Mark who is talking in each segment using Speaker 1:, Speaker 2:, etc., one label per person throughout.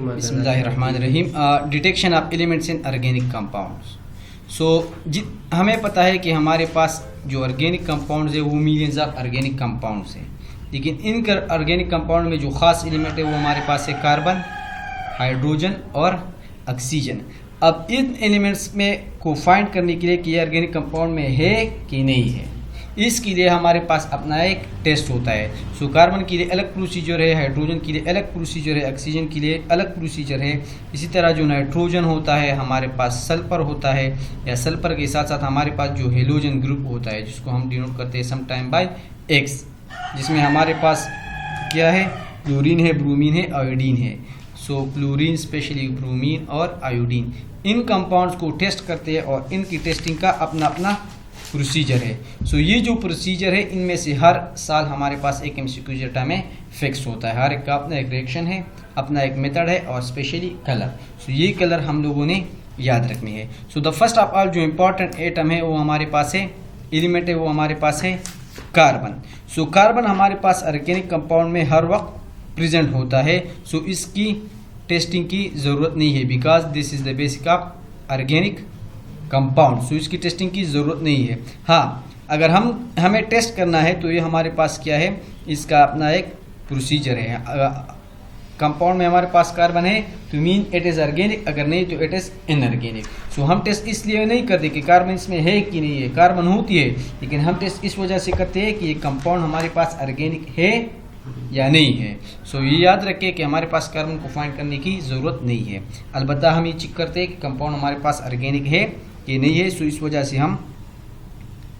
Speaker 1: बिस्मिल्लाहिर्रहमानिर्रहीम। Detection of elements in organic compounds. So हमें पता है कि हमारे पास जो ऑर्गेनिक कंपाउंड्स है वो मिलियंस ऑफ ऑर्गेनिक कंपाउंड्स हैं, लेकिन इन ऑर्गेनिक कंपाउंड में जो ख़ास एलिमेंट है वो हमारे पास है कार्बन, हाइड्रोजन और ऑक्सीजन। अब इन एलिमेंट्स में को फाइंड करने के लिए कि ये ऑर्गेनिक कंपाउंड में है कि नहीं है, इसके लिए हमारे पास अपना एक टेस्ट होता है। सो कार्बन के लिए अलग प्रोसीजर है, हाइड्रोजन के लिए अलग प्रोसीजर है, ऑक्सीजन के लिए अलग प्रोसीजर है। इसी तरह जो नाइट्रोजन होता है हमारे पास सल्फर होता है, या सल्फर के साथ साथ हमारे पास जो हेलोजन ग्रुप होता है जिसको हम डिनोट करते हैं समटाइम बाय एक्स, जिसमें हमारे पास क्या है, क्लोरीन है, ब्रोमीन है, आयोडीन है। सो क्लोरीन, स्पेशली ब्रोमीन और आयोडीन, इन कंपाउंड्स को टेस्ट करते हैं और इनकी टेस्टिंग का अपना अपना प्रोसीजर है। सो ये जो प्रोसीजर है इनमें से हर साल हमारे पास एक एमसीक्यू डेटा में फिक्स होता है। हर एक का अपना एक रिएक्शन है, अपना एक मेथड है और स्पेशली कलर। सो ये कलर हम लोगों ने याद रखनी है। सो द फर्स्ट ऑफ ऑल जो इम्पोर्टेंट एटम है वो हमारे पास है, एलिमेंट है वो हमारे पास है कार्बन। सो कार्बन हमारे पास ऑर्गेनिक कंपाउंड में हर वक्त प्रेजेंट होता है। सो इसकी टेस्टिंग की ज़रूरत नहीं है, because this is the basic of organic compound. So इसकी टेस्टिंग की ज़रूरत नहीं है। हाँ, अगर हमें टेस्ट करना है तो ये हमारे पास क्या है, इसका अपना एक प्रोसीजर है। कंपाउंड में हमारे पास कार्बन है तो मीन इट इज़ ऑर्गेनिक, अगर नहीं तो इट इज़ इनऑर्गेनिक। सो हम टेस्ट इसलिए नहीं करते कि कार्बन इसमें है कि नहीं है, कार्बन होती है, लेकिन हम टेस्ट इस वजह से करते हैं कि ये कंपाउंड हमारे पास ऑर्गेनिक है या नहीं है। सो ये याद रखें कि हमारे पास कार्बन को फाइंड करने की ज़रूरत नहीं है। अलबत्ता हम ये चेक करते हैं कि कंपाउंड हमारे पास ऑर्गेनिक है कि नहीं है। सो इस वजह से हम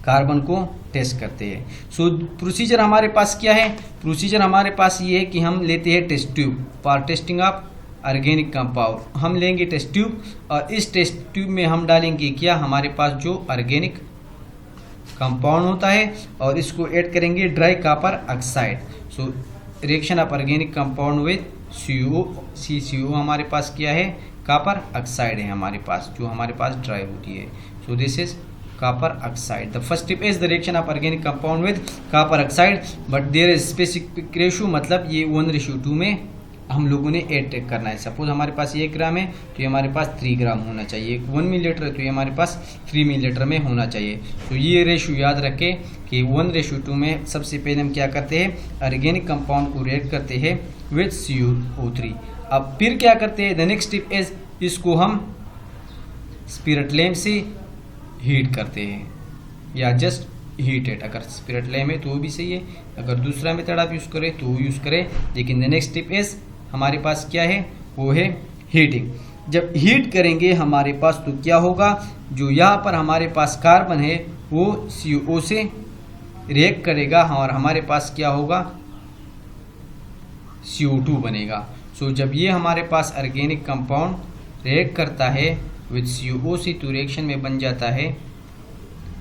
Speaker 1: कार्बन को टेस्ट करते हैं। सो प्रोसीजर हमारे पास क्या है, प्रोसीजर हमारे पास ये है कि हम लेते हैं test tube for testing of organic compound. हम लेंगे टेस्ट ट्यूब और इस टेस्ट ट्यूब में हम डालेंगे क्या, हमारे पास जो ऑर्गेनिक कंपाउंड होता है और इसको ऐड करेंगे dry copper oxide. So reaction of organic compound with CuO हमारे पास क्या है, कॉपर ऑक्साइड है हमारे पास, जो हमारे पास ड्राई होती है। So this is copper oxide. The first step is the reaction of organic compound with copper oxide, but there is specific ratio, मतलब ये 1:2 में हम लोगों ने ऐड करना है। सपोज हमारे पास 1 ग्राम है तो ये हमारे पास 3 ग्राम होना चाहिए। 1 मिलीलीटर है तो ये हमारे पास 3 मिलीलीटर में होना चाहिए। तो ये रेशियो याद रखें कि 1:2 में सबसे पहले हम क्या करते हैं, ऑर्गेनिक कंपाउंड को रिएक्ट करते हैं विद CO3। अब फिर क्या करते हैं, द नेक्स्ट स्टेप इज इसको हम स्पिरिट लैम्प से हीट करते हैं, या जस्ट हीट इट। अगर स्पिरिट लैम्प है तो भी सही है, अगर दूसरा मेथड आप यूज़ करें तो यूज़ करें, लेकिन द नेक्स्ट स्टेप इज हमारे पास क्या है, वो है हीटिंग। जब हीट करेंगे हमारे पास तो क्या होगा, जो यहाँ पर हमारे पास कार्बन है वो CO से रिएक्ट करेगा और हमारे पास क्या होगा, CO2 बनेगा। सो जब ये हमारे पास ऑर्गेनिक कंपाउंड रिएक्ट करता है विद CO से तो रिएक्शन में बन जाता है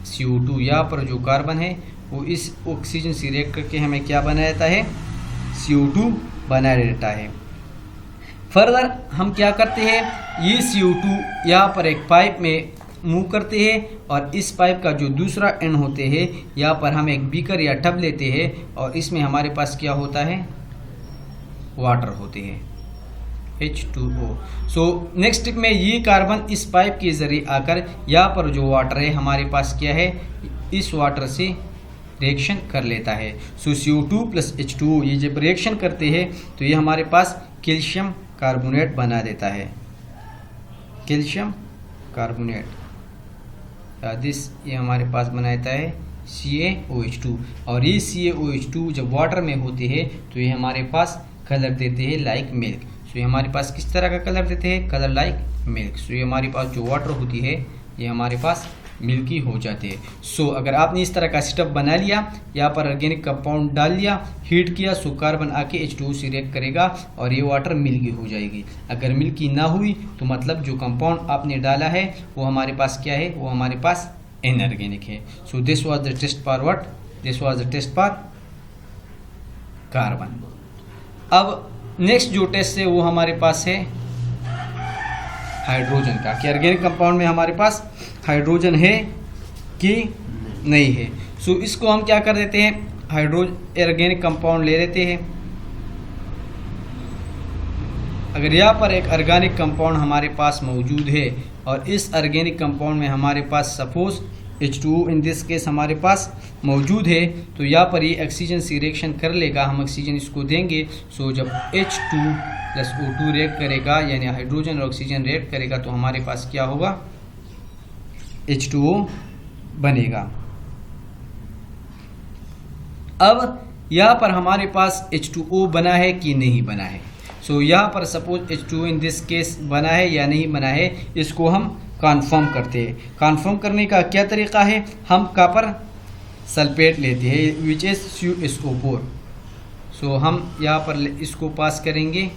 Speaker 1: CO2। यहाँ पर जो कार्बन है वो इस ऑक्सीजन से रिएक्ट करके हमें क्या बना देता है, CO2 बना देता है। फर्दर हम क्या करते हैं, ये CO2 यहाँ पर एक पाइप में मूव करते हैं और इस पाइप का जो दूसरा एंड होते हैं यहाँ पर हम एक बीकर या टब लेते हैं और इसमें हमारे पास क्या होता है, वाटर होते हैं, H2O। सो नेक्स्ट स्टेप में ये कार्बन इस पाइप के जरिए आकर यहाँ पर जो वाटर है हमारे पास क्या है, इस वाटर से रिएक्शन कर लेता है। सो CO2 प्लस H2O ये जब रिएक्शन करते हैं तो ये हमारे पास कैल्शियम कार्बोनेट बना देता है, कैल्शियम कार्बोनेट। दिस ये हमारे पास बना देता है CaOH2, और ये CaOH2 जब वाटर में होते हैं तो ये हमारे पास कलर देते हैं लाइक मिल्क। सो ये हमारे पास किस तरह का कलर देते हैं, कलर लाइक मिल्क। सो ये हमारे पास जो वाटर होती है ये हमारे पास मिल्की हो जाते हैं। सो अगर आपने इस तरह का सेटअप बना लिया, यहाँ पर ऑर्गेनिक कंपाउंड डाल लिया, हीट किया, सो कार्बन आके H2O से रिएक्ट करेगा और ये वाटर मिल्की हो जाएगी। अगर मिल्की ना हुई तो मतलब जो कंपाउंड आपने डाला है वो हमारे पास क्या है, वो हमारे पास इनऑर्गेनिक है। So this was the test for what, this was the test for carbon. अब नेक्स्ट जो टेस्ट है वो हमारे पास है हाइड्रोजन का, कि ऑर्गेनिक कंपाउंड में हमारे पास हाइड्रोजन है कि नहीं है। सो इसको हम क्या कर देते हैं, ऑर्गेनिक कंपाउंड ले लेते हैं, अगर यहाँ पर एक ऑर्गेनिक कंपाउंड हमारे पास मौजूद है और इस ऑर्गेनिक कंपाउंड में हमारे पास suppose H2O in this case हमारे पास मौजूद है, तो यहाँ पर ये ऑक्सीजन से रिएक्शन कर लेगा, हम ऑक्सीजन इसको देंगे। सो जब H2 + O2 रिएक्ट करेगा यानी हाइड्रोजन और ऑक्सीजन रिएक्ट करेगा तो हमारे पास क्या होगा, H2O बनेगा। अब यहाँ पर हमारे पास H2O बना है कि नहीं बना है। सो यहाँ पर suppose H2O in this case बना है या नहीं बना है, इसको हम कन्फर्म करते हैं। कन्फर्म करने का क्या तरीका है, हम कॉपर सल्फेट लेते हैं विच इज़ CuSO4। सो हम यहाँ पर इसको पास करेंगे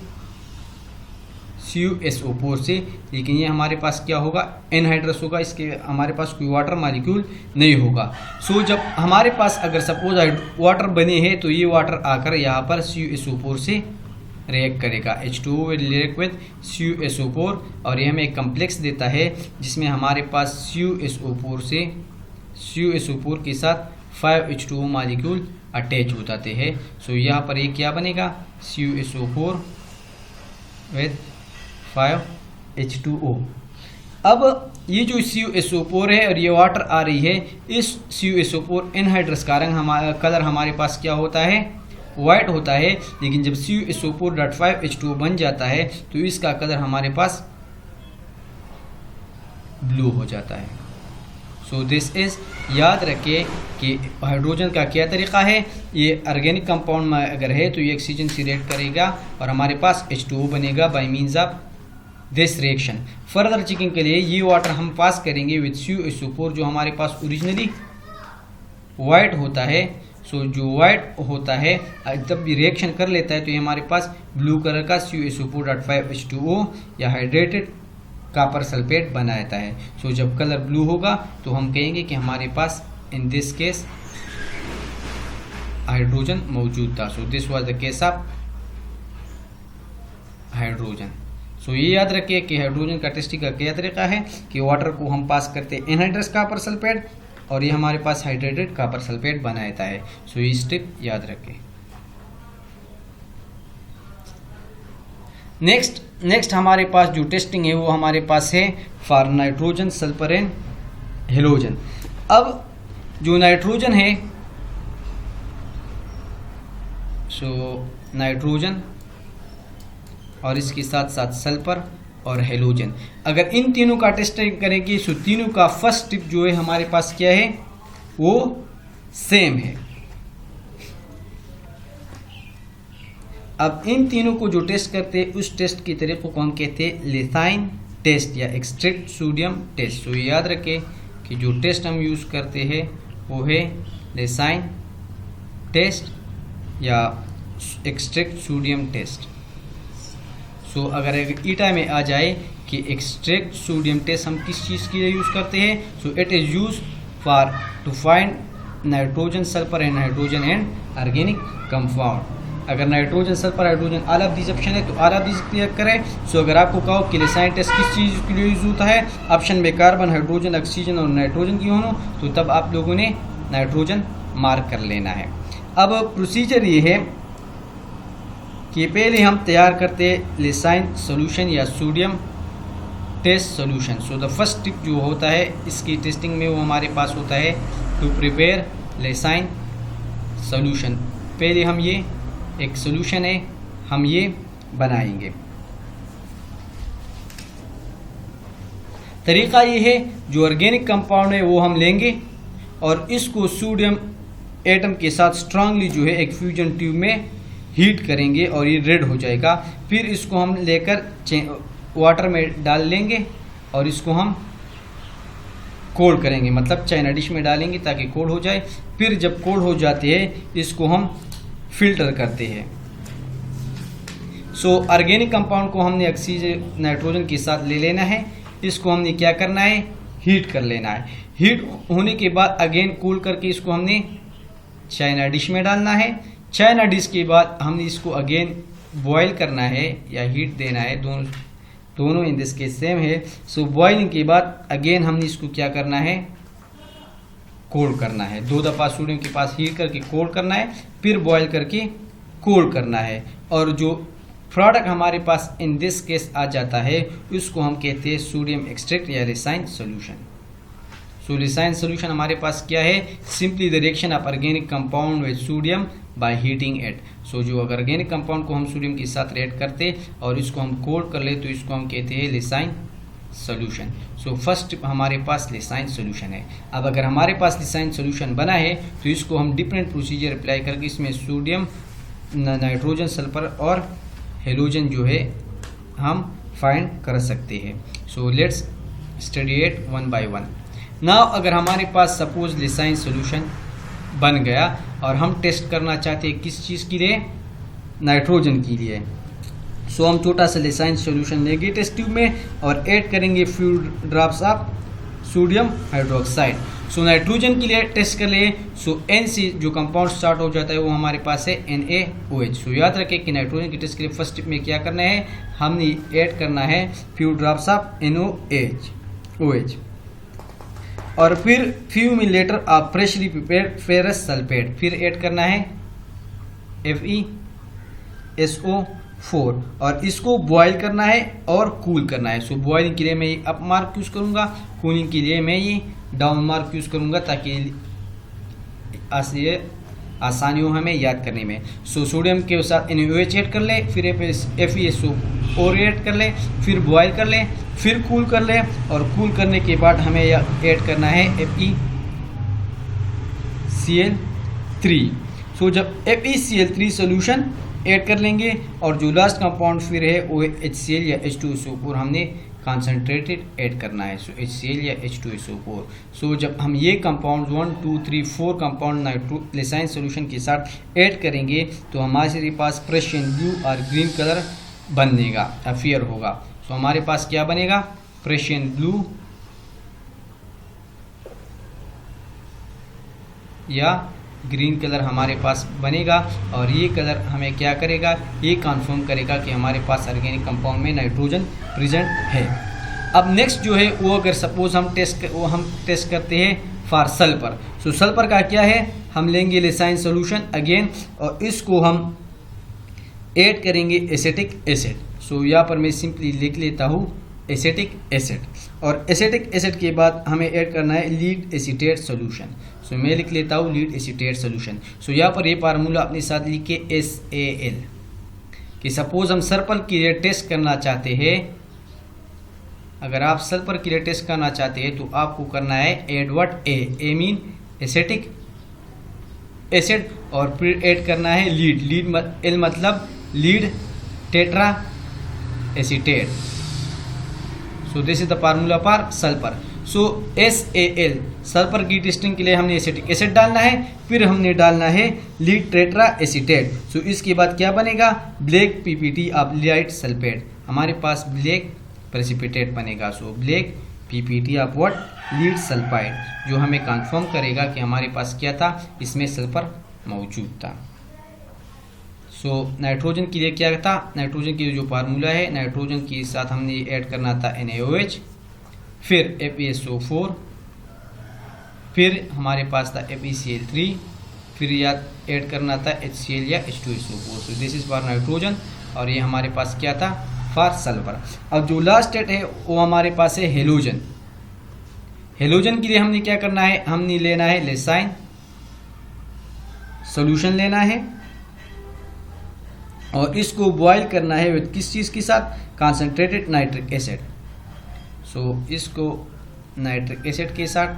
Speaker 1: CuSO4 से, लेकिन ये हमारे पास क्या होगा, एनहाइड्रस होगा, इसके हमारे पास कोई वाटर मॉलिक्यूल नहीं होगा। सो जब हमारे पास अगर सपोज वाटर बने हैं तो ये वाटर आकर यहाँ पर CuSO4 से रिएक्ट करेगा। H2O will react with CuSO4 और ये हमें एक कम्प्लेक्स देता है जिसमें हमारे पास CuSO4 के साथ 5H2O मॉलिक्यूल अटैच हो जाते हैं। सो यहाँ पर ये क्या बनेगा, CuSO4 विद 5H2O। अब ये जो CuSO4 है और ये वाटर आ रही है, इस CuSO4 एनहाइड्रस का रंग कलर हमारे पास क्या होता है, वाइट होता है। लेकिन जब CuSO4.5H2O बन जाता है तो इसका कलर हमारे पास ब्लू हो जाता है। सो दिस इज, याद रखिए कि हाइड्रोजन का क्या तरीका है, ये ऑर्गेनिक कंपाउंड में अगर है तो ये ऑक्सीजन से रिएक्ट करेगा और हमारे पास H2O बनेगा bye means of this reaction. Further checking के लिए ये वाटर हम पास करेंगे विद CuSO4 जो हमारे पास ओरिजिनली वाइट होता है। सो जो वाइट होता है जब भी रिएक्शन कर लेता है तो ये हमारे पास ब्लू कलर का CuSO4.5H2O या हाइड्रेटेड कॉपर सल्फेट बनाता है। सो जब कलर ब्लू होगा तो हम कहेंगे कि हमारे पास इन दिस केस हाइड्रोजन मौजूद था। So this was the case of hydrogen. So ये याद रखिए कि हाइड्रोजन का टेस्टिंग का क्या तरीका है कि वाटर को हम पास करते हैं एनहाइड्रस कॉपर सल्फेट और ये हमारे पास हाइड्रेटेड कॉपर सल्फेट बनाता है। सो ये स्टेप याद रखें। नेक्स्ट हमारे पास जो टेस्टिंग है वो हमारे पास है for nitrogen, sulphur and halogen. अब जो नाइट्रोजन है, सो नाइट्रोजन और इसके साथ साथ सल्फर और हेलोजन, अगर इन तीनों का टेस्टिंग करेंगे सो तीनों का फर्स्ट टिप जो है हमारे पास क्या है, वो सेम है। अब इन तीनों को जो टेस्ट करते हैं उस टेस्ट की तरीके को हम कहते हैं लेसाइन टेस्ट या एक्सट्रैक्ट सोडियम टेस्ट। तो याद रखें कि जो टेस्ट हम यूज़ करते हैं वो है लेसाइन टेस्ट या एक्सट्रैक्ट सोडियम टेस्ट। सो अगर ईटा में आ जाए कि एक्सट्रैक्ट सोडियम टेस्ट हम किस चीज़ के लिए यूज़ करते हैं, so it is use for to find nitrogen, sulphur and hydrogen and organic compound. अगर nitrogen, sulphur, hydrogen all of these option है तो ऑल ऑफ दीज क्लियर करें। सो अगर आपको कहो कि लेसाइन टेस्ट किस चीज़ के लिए यूज़ होता है, ऑप्शन में कार्बन, हाइड्रोजन, ऑक्सीजन और नाइट्रोजन की हो तो तब आप लोगों ने नाइट्रोजन मार्क कर लेना है। अब प्रोसीजर ये है कि पहले हम तैयार करते हैं लेसाइन सोल्यूशन या sodium test solution. So the first tip जो होता है इसकी टेस्टिंग में वो हमारे पास होता है टू प्रिपेयर लेसाइन सोल्यूशन। पहले हम ये एक सोल्यूशन है हम ये बनाएंगे। तरीका ये है, जो ऑर्गेनिक कंपाउंड है वो हम लेंगे और इसको सोडियम एटम के साथ स्ट्रांगली जो है एक फ्यूजन ट्यूब में हीट करेंगे और ये रेड हो जाएगा। फिर इसको हम लेकर वाटर में डाल लेंगे और इसको हम कोल्ड करेंगे, मतलब चाइना डिश में डालेंगे ताकि कोल्ड हो जाए। फिर जब कोल्ड हो जाते हैं इसको हम फिल्टर करते हैं। सो ऑर्गेनिक कंपाउंड को हमने ऑक्सीजन, नाइट्रोजन के साथ ले लेना है, इसको हमने क्या करना है, हीट कर लेना है। हीट होने के बाद अगेन कूल करके इसको हमने चाइना डिश में डालना है। चाइना डिश के बाद हमने इसको अगेन बॉयल करना है या हीट देना है, दोनों इन दिस केस सेम है। सो बॉइलिंग के बाद अगेन हमने इसको क्या करना है, कोल्ड करना है। 2 दफ़ा सोडियम के पास हीट करके कोल्ड करना है, फिर बॉयल करके कोल्ड करना है। और जो प्रोडक्ट हमारे पास इन दिस केस आ जाता है, उसको हम कहते हैं सोडियम एक्सट्रैक्ट या लेसाइन सोल्यूशन। सो लेसाइन सोल्यूशन हमारे पास क्या है, simply the reaction of organic compound with sodium by heating it. So जो अगर ऑर्गेनिक कंपाउंड को हम सोडियम के साथ रिएक्ट करते और इसको हम कोल्ड कर ले तो इसको हम कहते हैं लेसाइन सोल्यूशन। सो फर्स्ट हमारे पास लेसाइन सोल्यूशन है। अब अगर हमारे पास लेसाइन सोल्यूशन बना है तो इसको हम डिफरेंट प्रोसीजर अप्लाई करके इसमें सोडियम, नाइट्रोजन, सल्फर और हेलोजन जो है हम फाइंड कर सकते हैं। So let's study it one by one. Now अगर हमारे पास सपोज लेसाइन सोल्यूशन बन गया और हम टेस्ट करना चाहते हैं किस चीज़ के लिए, नाइट्रोजन के लिए। सो हम छोटा सा लेसाइन सोल्यूशन लेंगे टेस्ट ट्यूब में और ऐड करेंगे few drops of sodium hydroxide. So nitrogen के लिए टेस्ट कर लिए। सो एन से जो कंपाउंड स्टार्ट हो जाता है वो हमारे पास है NaOH। सो याद रखें कि नाइट्रोजन की टेस्ट के लिए फर्स्ट स्टेप में क्या करना है, हमने ऐड करना है फ्यू ड्रॉप्स ऑफ NaOH और फिर फ्यू मिनट लेटर आप फ्रेशली प्रिपेयर्ड फेरस सल्फेट, फिर ऐड करना है FeSO4 और इसको बॉयल करना है और कूल करना है। सो बॉइलिंग के लिए मैं ये अप मार्क यूज़ करूँगा, कूलिंग के लिए मैं ये डाउन मार्क यूज़ करूँगा ताकि आसानी हो हमें याद करने में। सो सोडियम के साथ NaOH ऐड कर ले, फिर FeSO4 ऐड कर ले, फिर बॉयल कर ले, फिर कूल कर ले और कूल करने के बाद हमें यह ऐड करना है FeCl3। सो जब FeCl3 सोल्यूशन ऐड कर लेंगे और जो लास्ट कंपाउंड फिर है वो HCl या H2SO4 हमने कॉन्सेंट्रेटेड ऐड करना है। सो HCl या H2SO4। सो जब हम ये कंपाउंड 1 2 3 4 कंपाउंड लेसाइन सोल्यूशन के साथ ऐड करेंगे तो हमारे पास प्रेशियन ब्लू और ग्रीन कलर बनेगा, अफियर होगा। सो हमारे पास क्या बनेगा, प्रेशियन ब्लू या ग्रीन कलर हमारे पास बनेगा और ये कलर हमें क्या करेगा, ये कन्फर्म करेगा कि हमारे पास ऑर्गेनिक कंपाउंड में नाइट्रोजन प्रेजेंट है। अब नेक्स्ट जो है वो अगर सपोज हम टेस्ट करते हैं फॉर सल्फर। सो सल्फर का क्या है, हम लेंगे लेसाइन सोल्यूशन अगेन और इसको हम ऐड करेंगे एसिटिक एसिड। सो यहाँ पर मैं सिंपली लिख लेता हूँ एसिटिक एसिड और एसिटिक एसिड के बाद हमें ऐड करना है लीड एसीटेट सोल्यूशन। सो मैं लिख लेता हूँ लीड एसीटेट सोल्यूशन। सो यहाँ पर ये फार्मूला अपने साथ लिखे SAL कि सपोज हम सल्फर के लिए टेस्ट करना चाहते हैं, अगर आप सल्फर के लिए टेस्ट करना चाहते हैं तो आपको करना है add what, A mean acetic acid और फिर ऐड करना है लीड L मतलब lead tetra acetate. So this is the formula for sulphur. So SAL sulphur की टेस्टिंग के लिए हमने एसिटिक एसिड डालना है, फिर हमने डालना है लीड टेट्रा एसीटेट। सो इसके बाद क्या बनेगा, black PPT of light sulphate, हमारे पास ब्लैक प्रेसिपिटेट बनेगा। So black PPT of what, lead sulphide, जो हमें कंफर्म करेगा कि हमारे पास क्या था, इसमें सल्फर मौजूद था। सो नाइट्रोजन के लिए क्या था, नाइट्रोजन के लिए जो फार्मूला है, नाइट्रोजन के साथ हमने ऐड करना था NaOH, फिर FeSO4, फिर हमारे पास था FeCl3, फिर याद ऐड करना था HCl या H2SO4। So this is for nitrogen और ये हमारे पास क्या था फॉर सल्फर। अब जो लास्ट स्टेट है वो हमारे पास है हेलोजन। हेलोजन के लिए हमने क्या करना है, हमने लेना है लेसाइन सोल्यूशन लेना है और इसको बॉयल करना है विद किस चीज़ के साथ, कॉन्सेंट्रेटेड नाइट्रिक एसिड। सो इसको नाइट्रिक एसिड के साथ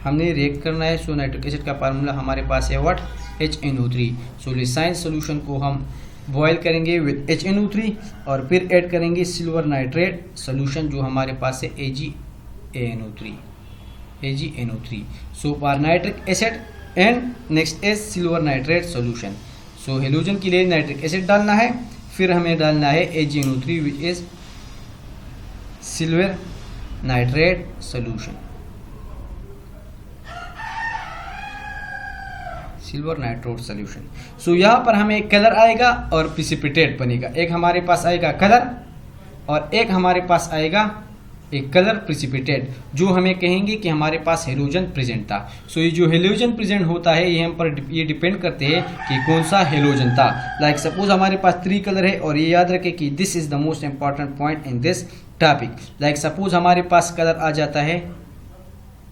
Speaker 1: हमने रिएक्ट करना है। सो नाइट्रिक एसिड का फार्मूला हमारे पास है व्हाट, HNO3। सो लेसाइन सोल्यूशन को हम बॉयल करेंगे विद HNO3 और फिर ऐड करेंगे सिल्वर नाइट्रेट सोल्यूशन जो हमारे पास है AgNO3। So for nitric acid and next is silver nitrate solution. So halogen के लिए नाइट्रिक एसिड डालना है, फिर हमें डालना है AgNO3 which is silver nitrate solution, silver nitrate solution. So यहाँ पर हमें एक कलर आएगा और प्रेसिपिटेट बनेगा। एक हमारे पास आएगा कलर और एक हमारे पास आएगा एक कलर प्रिसिपिटेट, जो हमें कहेंगे कि हमारे पास हेलोजन प्रेजेंट था। सो ये जो हेलोजन प्रेजेंट होता है ये हम पर ये डिपेंड करते हैं कि कौन सा हेलोजन था। लाइक सपोज हमारे पास 3 कलर है, और ये याद रखें कि this is the most important point in this topic. Like suppose हमारे पास कलर आ जाता है,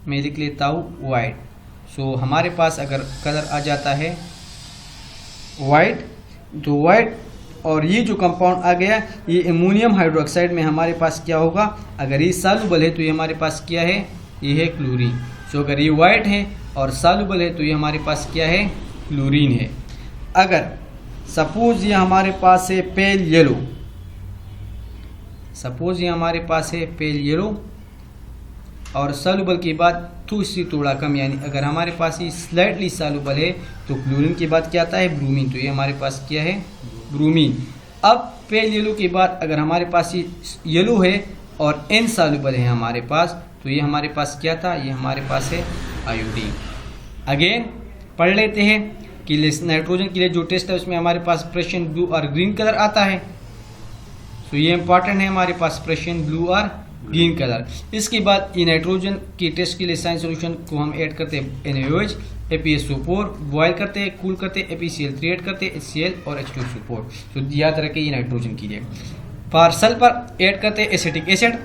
Speaker 1: मैं लिख लेता हूँ वाइट। सो हमारे पास अगर कलर आ जाता है वाइट, तो वाइट और ये जो कंपाउंड आ गया ये अमोनियम हाइड्रोक्साइड में हमारे पास क्या होगा, अगर ये सॉल्युबल है तो ये हमारे पास क्या है, ये है क्लोरीन। सो अगर ये वाइट है और सॉल्युबल है तो ये हमारे पास क्या है, क्लोरीन है। अगर सपोज ये हमारे पास है पेल येलो, सपोज ये हमारे पास है पेल येलो और सॉल्युबल के बाद थोड़ा कम, यानी अगर हमारे पास ये स्लाइटली सॉल्युबल है तो क्लोरीन के बाद क्या आता है, ब्रोमीन। तो ये हमारे पास क्या है, ब्रोमीन। अब पेल येलो के बाद अगर हमारे पास ये येलो है और एन सॉल्युबल है हमारे पास, तो ये हमारे पास क्या था, ये हमारे पास है आयोडीन। अगेन पढ़ लेते हैं कि नाइट्रोजन के लिए जो टेस्ट है उसमें हमारे पास प्रेशियन ब्लू और ग्रीन कलर आता है। तो ये इंपॉर्टेंट है हमारे पास प्रेशियन ब्लू और ग्रीन कलर। इसके बाद ये नाइट्रोजन के टेस्ट के लिए साइन सोल्यूशन को हम ऐड करते हैं NaOH, FeSO4, बॉयल करते हैं, कूल करते हैं, FeCl3 ऐड करते हैं, HCl और H2SO4। तो याद रखें ये नाइट्रोजन के लिए। फॉर सल्फर ऐड करते हैं एसिटिक एसिड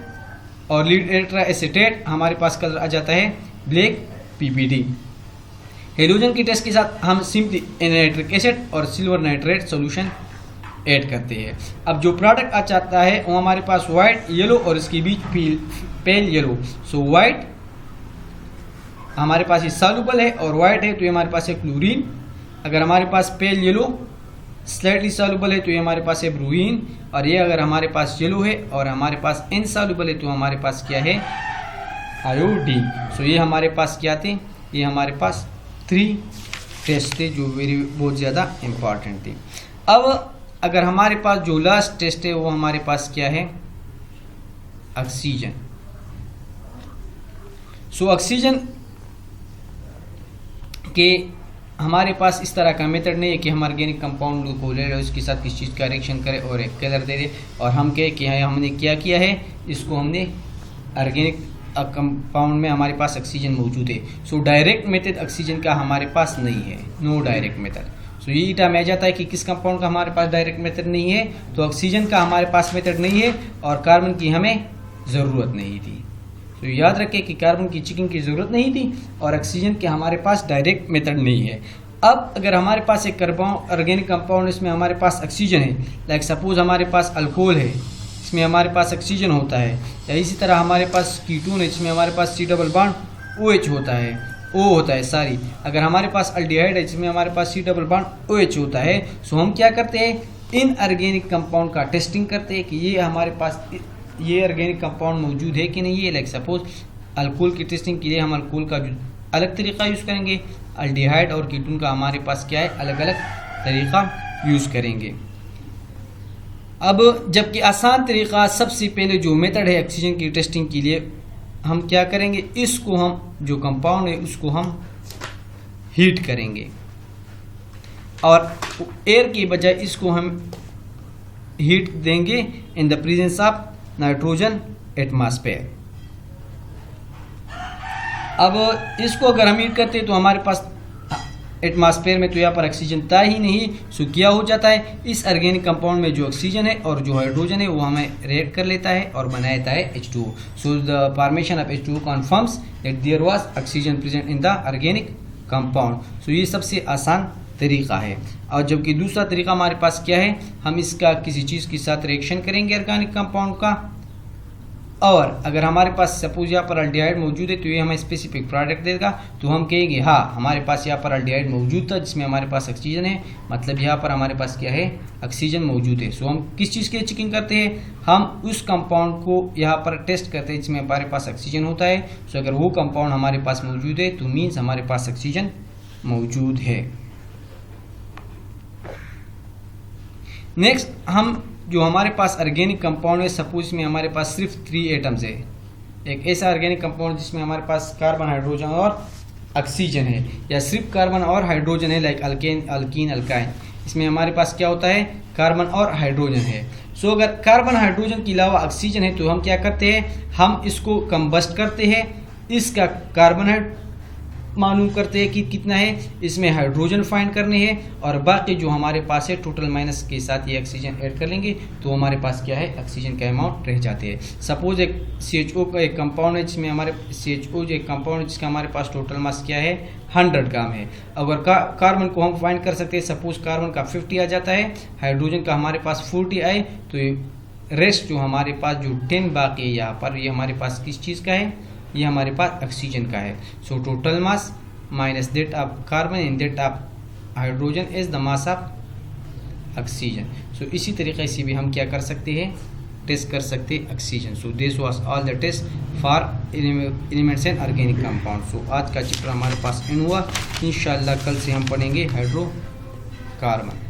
Speaker 1: और लीड एल्ट्रा एसीटेट, हमारे पास कलर आ जाता है ब्लैक PBD। हेलोजन की टेस्ट के साथ हम सिंपली नाइट्रिक एसिड और सिल्वर नाइट्रेट सोल्यूशन ऐड करते हैं। अब जो प्रोडक्ट आ जाता है वो हमारे पास वाइट, येलो और इसके बीच पेल येलो। सो वाइट हमारे पास ये सॉल्युबल है और वाइट है तो ये हमारे पास है क्लोरीन। अगर हमारे पास पेल येलो स्लाइटली सॉल्युबल है तो ये हमारे पास है ब्रोमीन, और ये अगर हमारे पास येलो है और हमारे पास इनसॉल्युबल है तो हमारे पास क्या है, आयोडीन। सो ये हमारे पास क्या थे, ये हमारे पास 3 टेस्ट थे जो बहुत ज़्यादा इम्पॉर्टेंट थे। अब अगर हमारे पास जो लास्ट टेस्ट है वो हमारे पास क्या है, ऑक्सीजन। सो ऑक्सीजन के हमारे पास इस तरह का मेथड नहीं है कि हम ऑर्गेनिक कंपाउंड को ले लो, इसके साथ किसी चीज़ का रिएक्शन करें और एक कलर दे दे और हम कहें कि हमने क्या किया है, इसको हमने ऑर्गेनिक कंपाउंड में हमारे पास ऑक्सीजन मौजूद है। सो डायरेक्ट मेथड ऑक्सीजन का हमारे पास नहीं है, नो डायरेक्ट मेथड। सो ये ईटा में आ जाता है कि किस कंपाउंड का हमारे पास डायरेक्ट मेथड नहीं है, तो ऑक्सीजन का हमारे पास मेथड नहीं है और कार्बन की हमें ज़रूरत नहीं थी। तो याद रखें कि कार्बन की चेकिंग की ज़रूरत नहीं थी और ऑक्सीजन के हमारे पास डायरेक्ट मेथड नहीं है। अब अगर हमारे पास एक ऑर्गेनिक कंपाउंड इसमें हमारे पास ऑक्सीजन है, लाइक सपोज हमारे पास अल्कोहल है, इसमें हमारे पास ऑक्सीजन होता है, या इसी तरह हमारे पास कीटोन है, इसमें हमारे पास C डबल बॉन्ड OH होता है, O होता है सॉरी। अगर हमारे पास अल्डिहाइड है जिसमें हमारे पास C डबल बॉन्ड OH होता है, सो हम क्या करते हैं, इन ऑर्गेनिक कंपाउंड का टेस्टिंग करते हैं कि ये हमारे पास ये ऑर्गेनिक कंपाउंड मौजूद है कि नहीं है। लाइक सपोज अल्कोहल की टेस्टिंग के लिए हम अल्कोहल का जो अलग तरीका यूज़ करेंगे, अल्डिहाइड और कीटोन का हमारे पास क्या है, अलग अलग तरीका यूज़ करेंगे। अब जबकि आसान तरीका सबसे पहले जो मेथड है ऑक्सीजन की टेस्टिंग के लिए, हम क्या करेंगे, इसको हम जो कंपाउंड है उसको हम हीट करेंगे और एयर की बजाय इसको हम हीट देंगे in the presence of nitrogen atmosphere. अब इसको अगर हम हीट करते हैं तो हमारे पास एटमॉस्फेयर में तो यहाँ पर ऑक्सीजन था ही नहीं, सो क्या हो जाता है, इस ऑर्गेनिक कंपाउंड में जो ऑक्सीजन है और जो हाइड्रोजन है वो हमें रिएक्ट कर लेता है और बनाता है H2O। So the formation of H2O confirms that there was oxygen present in the organic compound. So ये सबसे आसान तरीका है। और जबकि दूसरा तरीका हमारे पास क्या है, हम इसका किसी चीज़ के साथ रिएक्शन करेंगे ऑर्गेनिक कंपाउंड का, और अगर हमारे पास सपोज यहाँ पर अल्डिहाइड मौजूद है तो ये हमें स्पेसिफिक प्रोडक्ट देगा, तो हम कहेंगे हाँ हमारे पास यहाँ पर अल्डिहाइड मौजूद था जिसमें हमारे पास ऑक्सीजन है, मतलब यहाँ पर हमारे पास क्या है, ऑक्सीजन मौजूद है। सो हम किस चीज़ की चेकिंग करते हैं, हम उस कंपाउंड को यहाँ पर टेस्ट करते हैं जिसमें हमारे पास ऑक्सीजन होता है। सो अगर वो कंपाउंड हमारे पास मौजूद है तो मीन्स हमारे पास ऑक्सीजन मौजूद है। नेक्स्ट हम जो हमारे पास ऑर्गेनिक कंपाउंड है, सपोज में हमारे पास सिर्फ 3 एटम्स है, एक ऐसा ऑर्गेनिक कंपाउंड जिसमें हमारे पास कार्बन, हाइड्रोजन और ऑक्सीजन है, या सिर्फ कार्बन और हाइड्रोजन है, लाइक अल्केन, अल्कीन, अल्काइन, इसमें हमारे पास क्या होता है, कार्बन और हाइड्रोजन है। सो अगर कार्बन हाइड्रोजन के अलावा ऑक्सीजन है तो हम क्या करते हैं, हम इसको कंबस्ट करते हैं, इसका कार्बन मालूम करते हैं कि कितना है, इसमें हाइड्रोजन फाइंड करने हैं और बाकी जो हमारे पास है टोटल माइनस के साथ ये ऑक्सीजन ऐड कर लेंगे तो हमारे पास क्या है, ऑक्सीजन का अमाउंट रह जाते हैं। सपोज एक CHO का एक कंपाउंड है जिसमें हमारे CHO जो एक कंपाउंड है जिसका हमारे पास टोटल मास क्या है 100 ग्राम है। अगर कार्बन को हम फाइंड कर सकते हैं, सपोज कार्बन का 50 आ जाता है, हाइड्रोजन का हमारे पास 40 आए तो रेस्ट जो हमारे पास जो 10 बाकी है यहाँ पर, ये हमारे पास किस चीज़ का है, ये हमारे पास ऑक्सीजन का है। So total mass minus that of carbon and that of hydrogen is the mass of oxygen. So इसी तरीके से भी हम क्या कर सकते हैं, टेस्ट कर सकते हैं oxygen. So this was all the test for elements and organic compound. So आज का चैप्टर हमारे पास एंड हुआ। इंशाल्लाह कल से हम पढ़ेंगे हाइड्रोकार्बन।